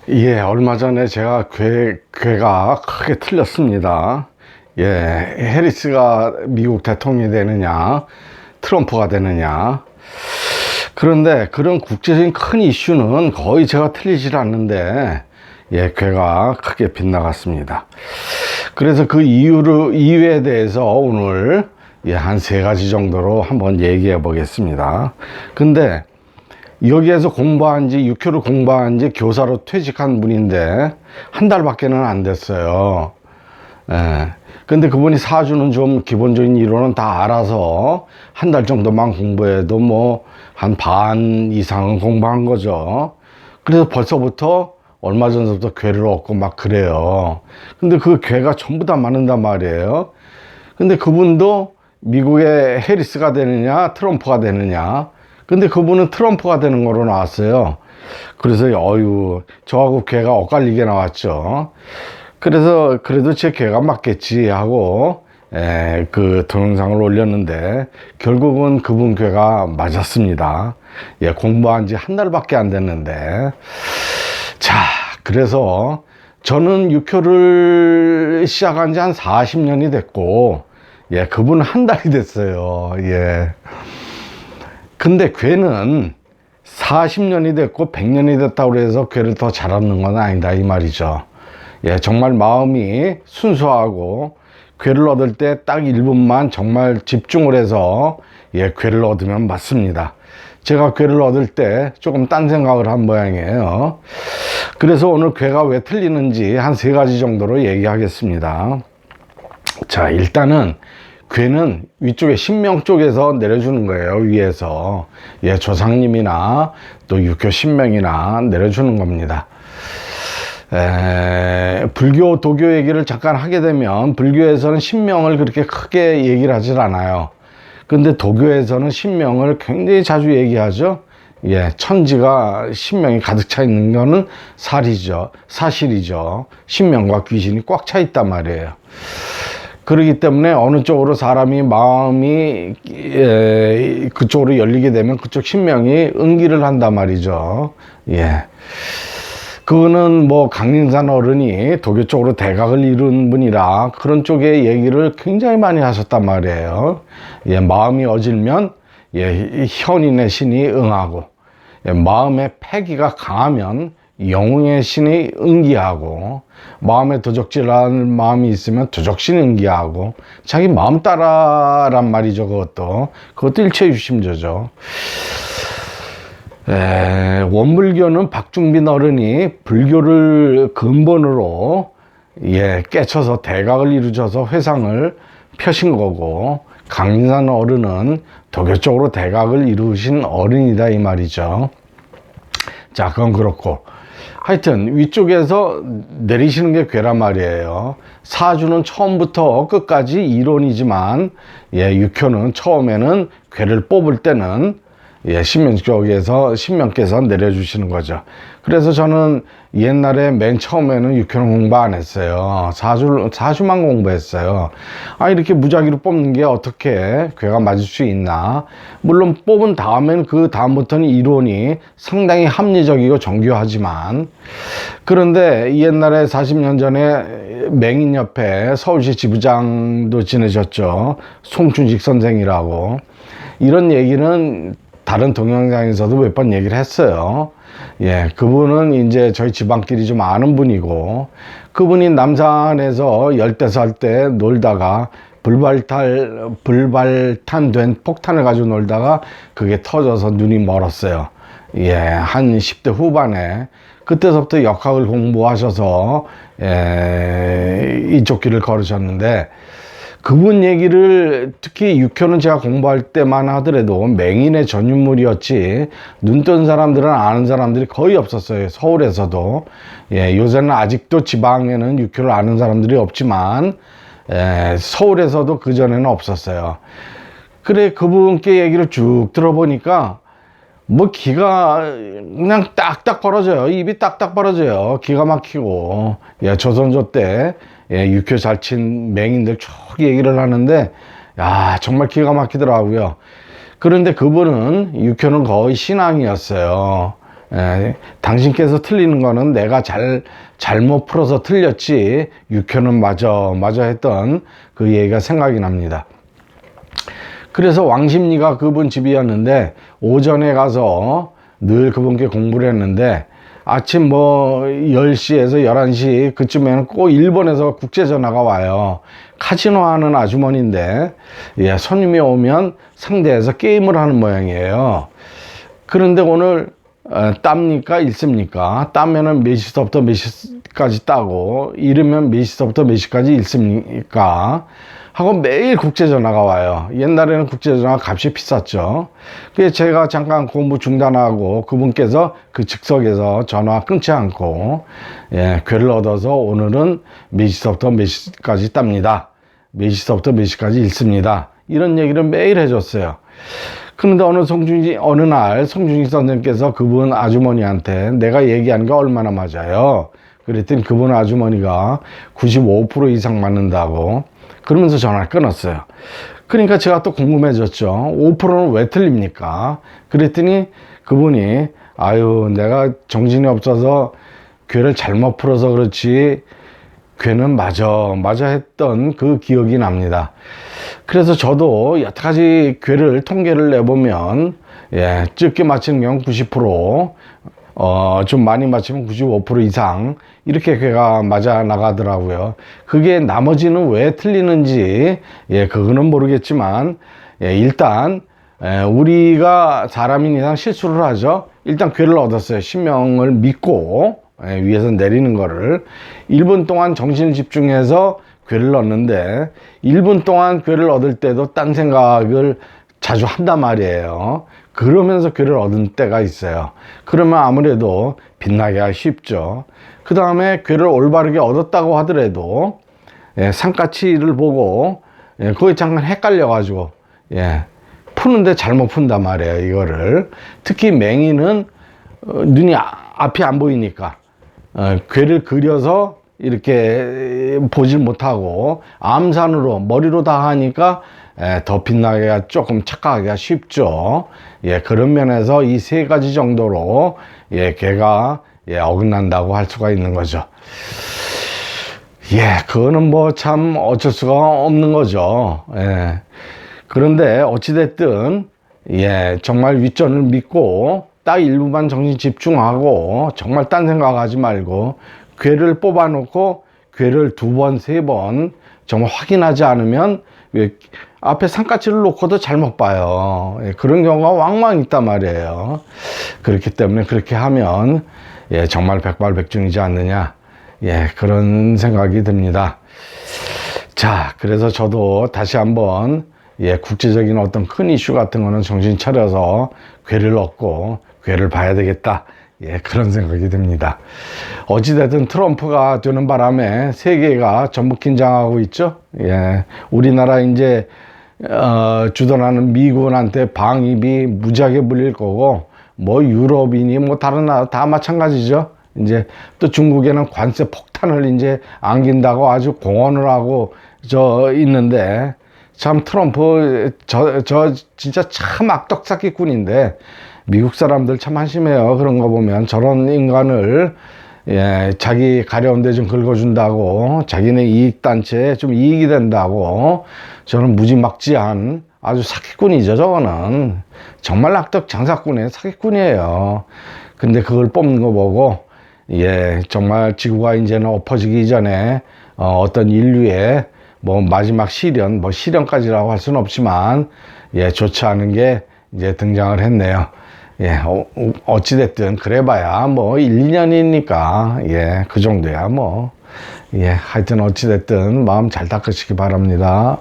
예, 얼마 전에 제가 괴가 크게 틀렸습니다. 예, 해리스가 미국 대통령이 되느냐, 트럼프가 되느냐. 그런데 그런 국제적인 큰 이슈는 거의 제가 틀리질 않는데, 예, 괴가 크게 빗나갔습니다. 그래서 그 이유에 대해서 오늘 한 3가지 정도로 한번 얘기해 보겠습니다. 근데 여기에서 공부한 지 6개월 공부한 지 교사로 퇴직한 분인데 한 달밖에는 안 됐어요. 예. 근데 그분이 사주는 좀 기본적인 이론은 다 알아서 한 달 정도만 공부해도 뭐 한 반 이상은 공부한 거죠. 그래서 벌써부터 얼마 전부터 괴를 얻고 막 그래요. 근데 그 괴가 전부 다 맞는단 말이에요. 근데 그분도 미국의 해리스가 되느냐 트럼프가 되느냐. 근데 그분은 트럼프가 되는 거로 나왔어요. 그래서 어유 저하고 괴가 엇갈리게 나왔죠. 그래서 그래도 제 괴가 맞겠지 하고 그 동영상을 올렸는데 결국은 그분 괴가 맞았습니다. 예, 공부한 지 한 달밖에 안 됐는데 자, 그래서 저는 육효를 시작한 지 한 40년이 됐고 예, 그분은 한 달이 됐어요. 예. 근데 괴는 40년이 됐고 100년이 됐다고 해서 괴를 더 잘 얻는 건 아니다 이 말이죠. 예, 정말 마음이 순수하고 괴를 얻을 때 딱 1분만 정말 집중을 해서 예, 괴를 얻으면 맞습니다. 제가 괴를 얻을 때 조금 딴 생각을 한 모양이에요. 그래서 오늘 괴가 왜 틀리는지 한 3가지 정도로 얘기하겠습니다. 자, 일단은 괴는 위쪽에 신명 쪽에서 내려주는 거예요. 위에서 예, 조상님이나 또 육교 신명이나 내려주는 겁니다. 불교 도교 얘기를 잠깐 하게 되면 불교에서는 신명을 그렇게 크게 얘기를 하질 않아요. 근데 도교에서는 신명을 굉장히 자주 얘기하죠. 예, 천지가 신명이 가득 차 있는 거는 사실이죠. 신명과 귀신이 꽉 차 있단 말이에요. 그렇기 때문에 어느 쪽으로 사람이 마음이 그쪽으로 열리게 되면 그쪽 신명이 응기를 한단 말이죠. 예. 그거는 뭐 강림산 어른이 도교 쪽으로 대각을 이룬 분이라 그런 쪽의 얘기를 굉장히 많이 하셨단 말이에요. 예, 마음이 어질면 예, 현인의 신이 응하고 예, 마음의 패기가 강하면 영웅의 신이 응기하고 마음에 도적질하는 마음이 있으면 도적신이 응기하고 자기 마음 따라란 말이죠. 그것도 일체유심조죠. 원불교는 박중빈 어른이 불교를 근본으로 예, 깨쳐서 대각을 이루셔서 회상을 펴신 거고 강림산 어른은 도교 쪽으로 대각을 이루신 어른이다 이 말이죠. 자, 그건 그렇고 하여튼 위쪽에서 내리시는 게 괴란 말이에요. 사주는 처음부터 끝까지 이론이지만 예, 육효는 처음에는 괴를 뽑을 때는 예, 신명께서 내려주시는 거죠. 그래서 저는 옛날에 맨 처음에는 육효는 공부 안 했어요. 사주만 공부했어요. 아, 이렇게 무작위로 뽑는 게 어떻게 괴가 맞을 수 있나. 물론 뽑은 다음엔 그 다음부터는 이론이 상당히 합리적이고 정교하지만 그런데 옛날에 40년 전에 맹인 옆에 서울시 지부장도 지내셨죠. 송춘식 선생이라고. 이런 얘기는 다른 동영상에서도 몇 번 얘기를 했어요. 예, 그분은 이제 저희 집안끼리 좀 아는 분이고, 그분이 남산에서 열대살 때 놀다가 불발탄 된 폭탄을 가지고 놀다가 그게 터져서 눈이 멀었어요. 예, 한 10대 후반에. 그때서부터 역학을 공부하셔서, 이쪽 길을 걸으셨는데, 그분 얘기를 특히 육효는 제가 공부할 때만 하더라도 맹인의 전유물이었지 눈 뜬 사람들은 아는 사람들이 거의 없었어요. 서울에서도. 예, 요새는 아직도 지방에는 육효를 아는 사람들이 없지만 서울에서도 그전에는 없었어요. 그래, 그분께 얘기를 쭉 들어보니까 뭐 기가 그냥 딱딱 벌어져요. 입이 딱딱 벌어져요. 기가 막히고. 예, 조선조 때 예, 육효 잘 친 맹인들 쭉 얘기를 하는데 야, 정말 기가 막히더라고요. 그런데 그분은 육효는 거의 신앙이었어요. 당신께서 틀리는 거는 내가 잘못 풀어서 틀렸지, 육효는 맞아 했던 그 얘기가 생각이 납니다. 그래서 왕십리가 그분 집이었는데, 오전에 가서 늘 그분께 공부를 했는데, 아침 10시에서 11시 그쯤에는 꼭 일본에서 국제전화가 와요. 카지노 하는 아주머니인데, 손님이 오면 상대해서 게임을 하는 모양이에요. 그런데 오늘 땁니까 읽습니까? 따면은 몇 시서부터 몇 시까지 따고, 이르면 몇 시서부터 몇 시까지 읽습니까? 하고 매일 국제전화가 와요. 옛날에는 국제전화 값이 비쌌죠. 그래서 제가 잠깐 공부 중단하고 그분께서 그 즉석에서 전화 끊지 않고 괴를 얻어서 오늘은 몇 시서부터 몇 시까지 땁니다. 몇 시서부터 몇 시까지 읽습니다. 이런 얘기를 매일 해줬어요. 그런데 어느 날 송중기 선생님께서 그분 아주머니한테 내가 얘기하는 게 얼마나 맞아요? 그랬더니 그분 아주머니가 95% 이상 맞는다고 그러면서 전화를 끊었어요. 그러니까 제가 또 궁금해졌죠. 5%는 왜 틀립니까? 그랬더니 그분이 아유, 내가 정신이 없어서 괴를 잘못 풀어서 그렇지 괴는 맞아 했던 그 기억이 납니다. 그래서 저도 여태까지 괴를 통계를 내보면 적게 맞히는 경우 90%, 좀 많이 맞히면 95% 이상 이렇게 괴가 맞아 나가더라고요. 그게 나머지는 왜 틀리는지 그거는 모르겠지만 일단 우리가 사람인 이상 실수를 하죠. 일단 괴를 얻었어요. 신명을 믿고 위에서 내리는 거를 1분 동안 정신을 집중해서 괴를 얻는데 1분 동안 괴를 얻을 때도 딴 생각을 자주 한단 말이에요. 그러면서 괴를 얻은 때가 있어요. 그러면 아무래도 빗나기가 쉽죠. 그 다음에 괴를 올바르게 얻었다고 하더라도 상가치를 보고 거기 잠깐 헷갈려 가지고 푸는데 잘못 푼단 말이에요. 이거를 특히 맹이는 눈이 앞이 안 보이니까 괴를 그려서 이렇게 보질 못하고 암산으로 머리로 다 하니까 더 빗나기가 조금 착각하기가 쉽죠. 그런 면에서 이 세 가지 정도로 걔가 어긋난다고 할 수가 있는 거죠. 그거는 뭐 참 어쩔 수가 없는 거죠. 그런데 어찌됐든 정말 윗전을 믿고 딱 일부만 정신 집중하고 정말 딴 생각하지 말고 괴를 뽑아놓고 괴를 2번, 3번 정말 확인하지 않으면 앞에 상가치를 놓고도 잘못 봐요. 그런 경우가 왕왕 있단 말이에요. 그렇기 때문에 그렇게 하면 정말 백발백중이지 않느냐 그런 생각이 듭니다. 자, 그래서 저도 다시 한번 국제적인 어떤 큰 이슈 같은 거는 정신 차려서 괴를 얻고 괴를 봐야 되겠다. 그런 생각이 듭니다. 어찌됐든 트럼프가 되는 바람에 세계가 전부 긴장하고 있죠. 우리나라 이제 주둔하는 미군한테 방위비 무지하게 물릴 거고 뭐 유럽이니 뭐 다른 나라 다 마찬가지죠. 이제 또 중국에는 관세 폭탄을 이제 안긴다고 아주 공언을 하고 있는데 참 트럼프 저 진짜 참 악덕사기꾼인데 미국 사람들 참 한심해요. 그런 거 보면 저런 인간을 자기 가려운 데 좀 긁어준다고 자기네 이익단체에 좀 이익이 된다고 저는 무지막지한 아주 사기꾼이죠. 저거는 정말 악덕 장사꾼의 사기꾼이에요. 근데 그걸 뽑는 거 보고 정말 지구가 이제는 엎어지기 전에 어떤 인류의 뭐 마지막 시련, 뭐 시련까지라고 할 수는 없지만 좋지 않은 게 이제 등장을 했네요. 어찌됐든 그래봐야 뭐 1, 2년이니까 그 정도야 뭐 하여튼 어찌됐든 마음 잘 닦으시기 바랍니다.